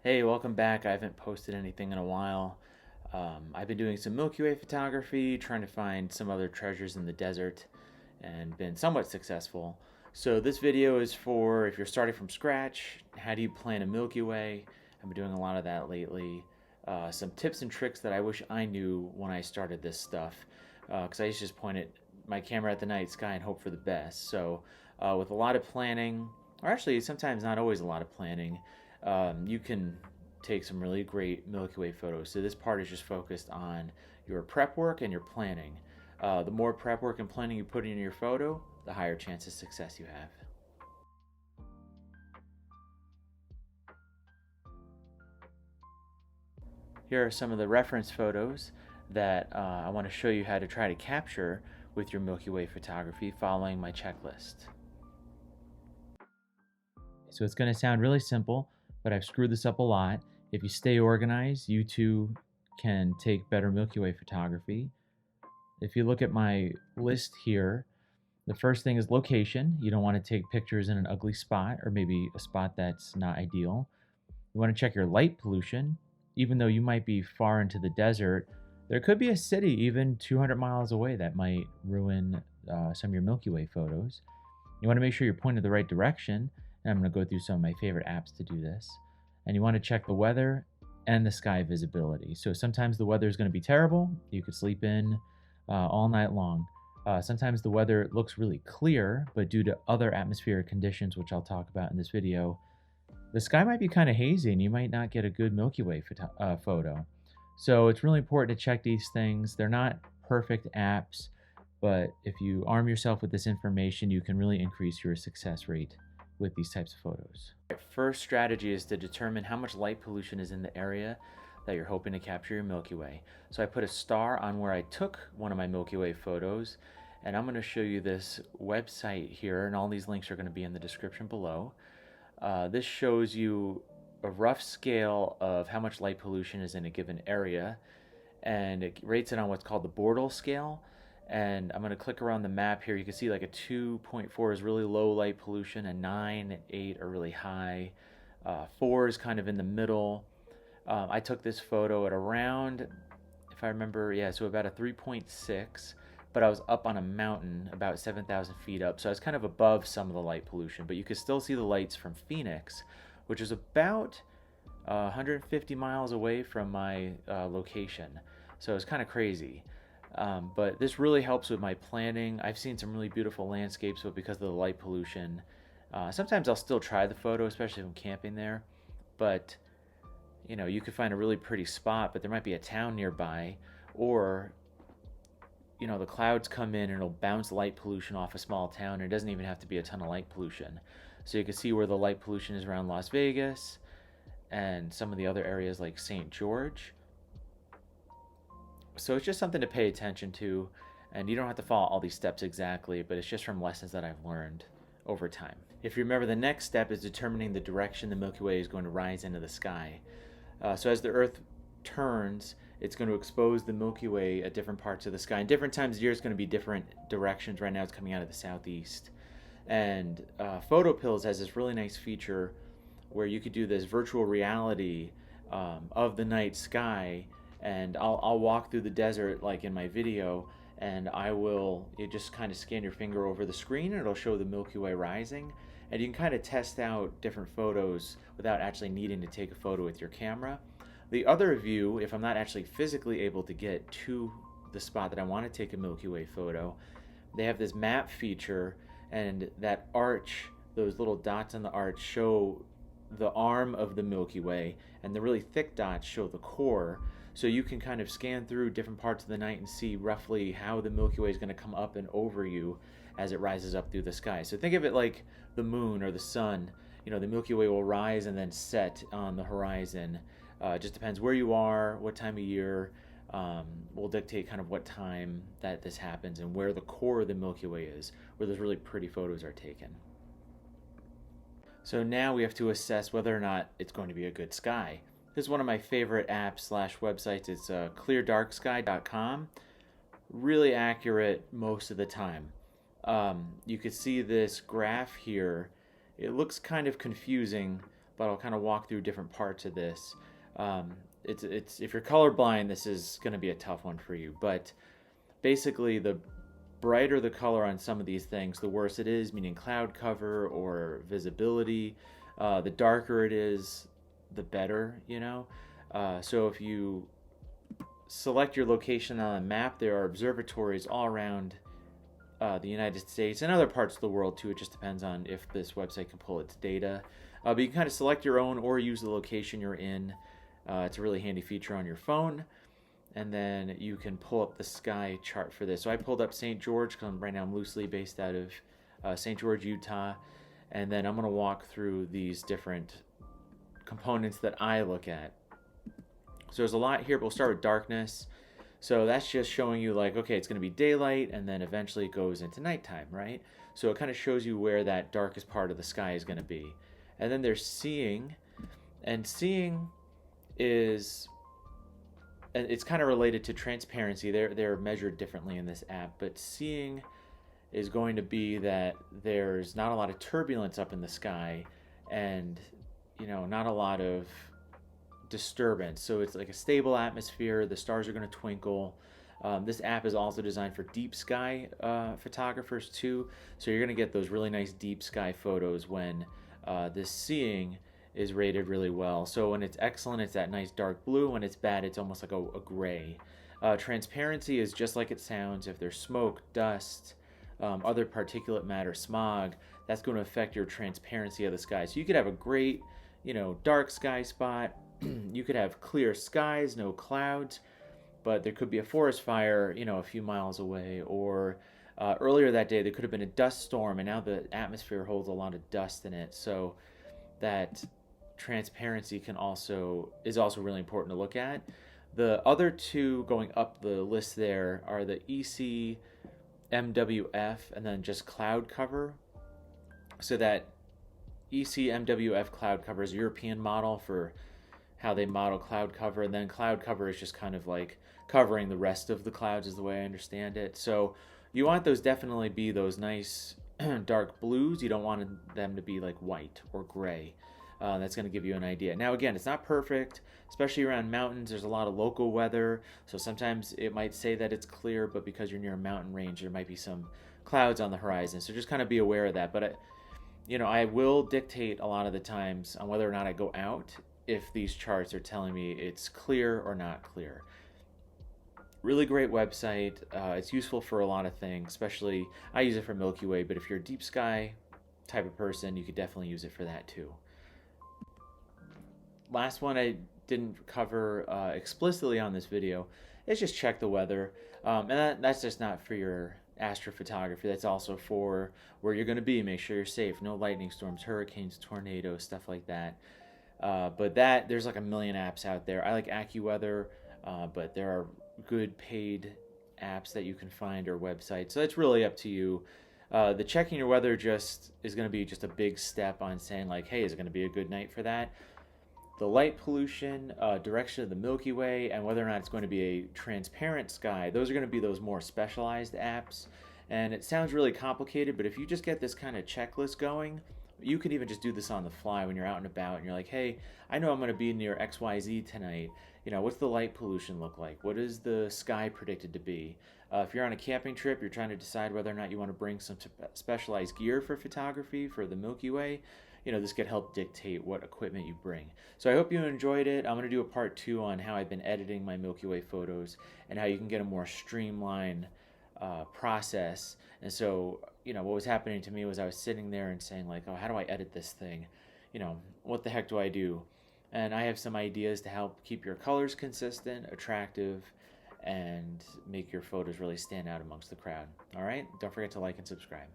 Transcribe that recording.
Hey, welcome back. I haven't posted anything in a while. I've been doing some Milky Way photography, trying to find some other treasures in the desert, and been somewhat successful. So this video is for if you're starting from scratch, how do you plan a Milky Way? I've been doing a lot of that lately. Some tips and tricks that I wish I knew when I started this stuff, because I used to just point at my camera at the night sky and hope for the best. So with a lot of planning, or actually sometimes not always a lot of planning, you can take some really great Milky Way photos. So this part is just focused on your prep work and your planning. The more prep work and planning you put in your photo, the higher chance of success you have. Here are some of the reference photos that I want to show you how to try to capture with your Milky Way photography following my checklist. So it's going to sound really simple, but I've screwed this up a lot. If you stay organized, you too can take better Milky Way photography. If you look at my list here, the first thing is location. You don't want to take pictures in an ugly spot or maybe a spot that's not ideal. You want to check your light pollution. Even though you might be far into the desert, there could be a city even 200 miles away that might ruin some of your Milky Way photos. You want to make sure you're pointing the right direction, and I'm going to go through some of my favorite apps to do this. And you want to check the weather and the sky visibility. So sometimes the weather is going to be terrible. You could sleep in all night long. Sometimes the weather looks really clear, but due to other atmospheric conditions, which I'll talk about in this video, the sky might be kind of hazy and you might not get a good Milky Way photo. So it's really important to check these things. They're not perfect apps, but if you arm yourself with this information, you can really increase your success rate with these types of photos. First strategy is to determine how much light pollution is in the area that you're hoping to capture your Milky Way. So I put a star on where I took one of my Milky Way photos, and I'm going to show you this website here, and all these links are going to be in the description below. This shows you a rough scale of how much light pollution is in a given area, and it rates it on what's called the Bortle scale. And I'm going to click around the map here. You can see like a 2.4 is really low light pollution, a 9 and 8 are really high, 4 is kind of in the middle. I took this photo at around, if I remember, yeah, so about a 3.6, but I was up on a mountain about 7,000 feet up, so I was kind of above some of the light pollution, but you could still see the lights from Phoenix, which is about 150 miles away from my location, so it's kind of crazy. But this really helps with my planning. I've seen some really beautiful landscapes, but because of the light pollution, sometimes I'll still try the photo, especially if I'm camping there, but you could find a really pretty spot, but there might be a town nearby, or the clouds come in and it'll bounce light pollution off a small town, and it doesn't even have to be a ton of light pollution. So you can see where the light pollution is around Las Vegas and some of the other areas like St. George. So it's just something to pay attention to, and you don't have to follow all these steps exactly, but it's just from lessons that I've learned over time. If you remember, the next step is determining the direction the Milky Way is going to rise into the sky. So as the Earth turns, it's going to expose the Milky Way at different parts of the sky. And different times of year, it's going to be different directions. Right now, it's coming out of the southeast. And photopills has this really nice feature where you could do this virtual reality of the night sky. And I'll walk through the desert like in my video, and you just kind of scan your finger over the screen, and it'll show the Milky Way rising. And you can kind of test out different photos without actually needing to take a photo with your camera. The other view, if I'm not actually physically able to get to the spot that I want to take a Milky Way photo, they have this map feature, and that arch, those little dots on the arch show the arm of the Milky Way, and the really thick dots show the core. So you can kind of scan through different parts of the night and see roughly how the Milky Way is going to come up and over you as it rises up through the sky. So think of it like the moon or the sun. The Milky Way will rise and then set on the horizon. It just depends where you are, what time of year, will dictate kind of what time that this happens and where the core of the Milky Way is, where those really pretty photos are taken. So now we have to assess whether or not it's going to be a good sky. This is one of my favorite apps / websites. It's cleardarksky.com. Really accurate most of the time. You could see this graph here. It looks kind of confusing but I'll kind of walk through different parts of this. It's if you're colorblind, this is going to be a tough one for you. But basically, the brighter the color on some of these things, the worse it is, meaning cloud cover or visibility. The darker it is, the better, you know. So if you select your location on a map, there are observatories all around the United States and other parts of the world too. It just depends on if this website can pull its data. But you can kind of select your own or use the location you're in. It's a really handy feature on your phone. And then you can pull up the sky chart for this. So I pulled up St. George because right now I'm loosely based out of St. George, Utah. And then I'm going to walk through these different components that I look at. So there's a lot here, but we'll start with darkness. So that's just showing you like, okay, it's going to be daylight, and then eventually it goes into nighttime, right? So it kind of shows you where that darkest part of the sky is going to be. And then there's seeing, and seeing is, it's kind of related to transparency. They're measured differently in this app, but seeing is going to be that there's not a lot of turbulence up in the sky, and not a lot of disturbance. So it's like a stable atmosphere. The stars are going to twinkle. This app is also designed for deep sky photographers too. So you're going to get those really nice deep sky photos when this seeing is rated really well. So when it's excellent, it's that nice dark blue. When it's bad, it's almost like a gray. Transparency is just like it sounds. If there's smoke, dust, other particulate matter, smog, that's going to affect your transparency of the sky. So you could have a great, dark sky spot. You could have clear skies, no clouds, but there could be a forest fire, a few miles away. Or earlier that day, there could have been a dust storm, and now the atmosphere holds a lot of dust in it. So that transparency is also really important to look at. The other two going up the list there are the EC MWF and then just cloud cover. So that EC MWF cloud cover is a European model for how they model cloud cover, and then cloud cover is just kind of like covering the rest of the clouds is the way I understand it. So you want those definitely be those nice dark blues. You don't want them to be like white or gray. That's going to give you an idea. Now again, it's not perfect, especially around mountains. There's a lot of local weather, so sometimes it might say that it's clear, but because you're near a mountain range, there might be some clouds on the horizon. So just kind of be aware of that. But I will dictate a lot of the times on whether or not I go out if these charts are telling me it's clear or not clear. Really great website. It's useful for a lot of things, especially I use it for Milky Way, but if you're a deep sky type of person, you could definitely use it for that too. Last one I didn't cover explicitly on this video is just check the weather. And that's just not for your astrophotography. That's also for where you're going to be. Make sure you're safe. No lightning storms, hurricanes, tornadoes, stuff like that. But there's like a million apps out there. I like AccuWeather, but there are good paid apps that you can find or websites. So it's really up to you. The checking your weather just is going to be just a big step on saying like, hey, is it going to be a good night for that? The light pollution, direction of the Milky Way, and whether or not it's going to be a transparent sky, those are going to be those more specialized apps. And it sounds really complicated, but if you just get this kind of checklist going, you can even just do this on the fly when you're out and about and you're like, hey, I know I'm going to be near XYZ tonight. What's the light pollution look like? What is the sky predicted to be? If you're on a camping trip, you're trying to decide whether or not you want to bring some specialized gear for photography for the Milky Way. This could help dictate what equipment you bring. So I hope you enjoyed it. I'm going to do a part 2 on how I've been editing my Milky Way photos and how you can get a more streamlined process. And so, what was happening to me was I was sitting there and saying like, oh, how do I edit this thing? What the heck do I do? And I have some ideas to help keep your colors consistent, attractive, and make your photos really stand out amongst the crowd. All right? Don't forget to like and subscribe.